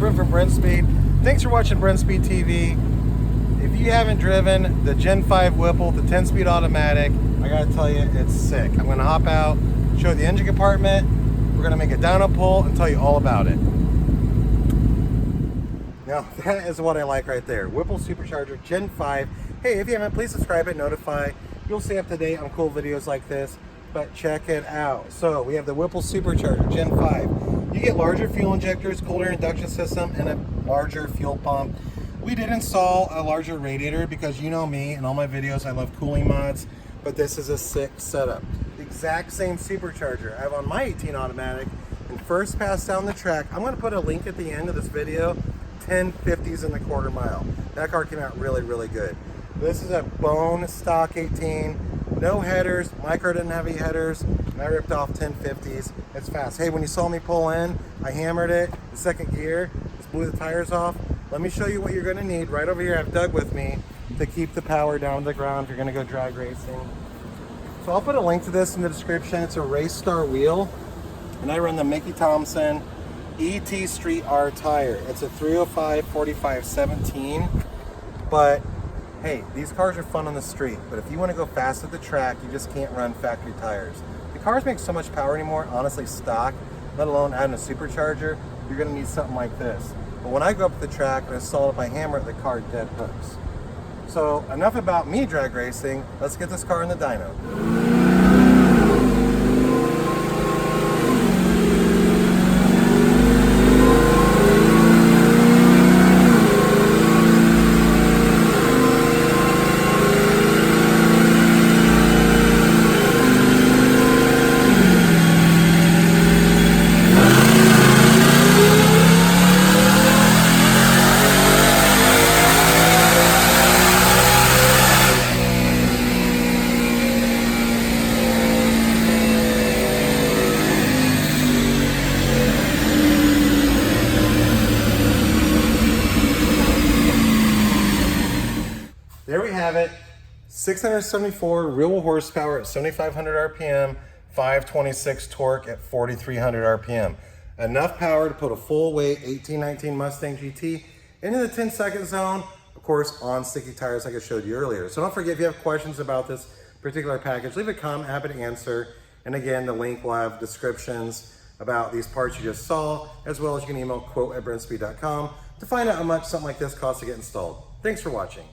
Brent from Brent Speed. Thanks for watching Brent Speed TV. If you haven't driven the Gen 5 Whipple, the 10-speed automatic, I gotta tell you, it's sick. I'm gonna hop out, show you the engine compartment. We're gonna make a dyno pull and tell you all about it. Now, that is what I like right there. Whipple Supercharger Gen 5. Hey, if you haven't, please subscribe and notify. You'll stay up to date on cool videos like this, but check it out. So we have the Whipple Supercharger Gen 5. You get larger fuel injectors, cold air induction system, and a larger fuel pump. We did install a larger radiator because you know me, in all my videos I love cooling mods, but this is a sick setup. The exact same supercharger I have on my 18 automatic and first pass down the track. I'm going to put a link at the end of this video. 1050s in the quarter mile. That car came out really, really good. This is a bone stock 18, no headers. My car didn't have any headers, and I ripped off 1050s. It's fast. Hey, when you saw me pull in, I hammered it, the second gear, just blew the tires off. Let me show you what you're gonna need. Right over here, I have Doug with me to keep the power down to the ground if you're gonna go drag racing. So I'll put a link to this in the description. It's a Race Star wheel, and I run the Mickey Thompson ET Street R tire. It's a 305/45/17, but hey, these cars are fun on the street, but if you want to go fast at the track, you just can't run factory tires. The cars make so much power anymore, honestly stock, let alone adding a supercharger, you're gonna need something like this. But when I go up the track and install it by hammer, the car dead hooks. So enough about me drag racing, let's get this car in the dyno. There we have it, 674 real horsepower at 7,500 RPM, 526 torque at 4,300 RPM. Enough power to put a full weight 1819 Mustang GT into the 10-second zone, of course, on sticky tires like I showed you earlier. So don't forget, if you have questions about this particular package, leave a comment, happy to answer. And again, the link will have descriptions about these parts you just saw, as well as you can email quote@brentspeed.com to find out how much something like this costs to get installed. Thanks for watching.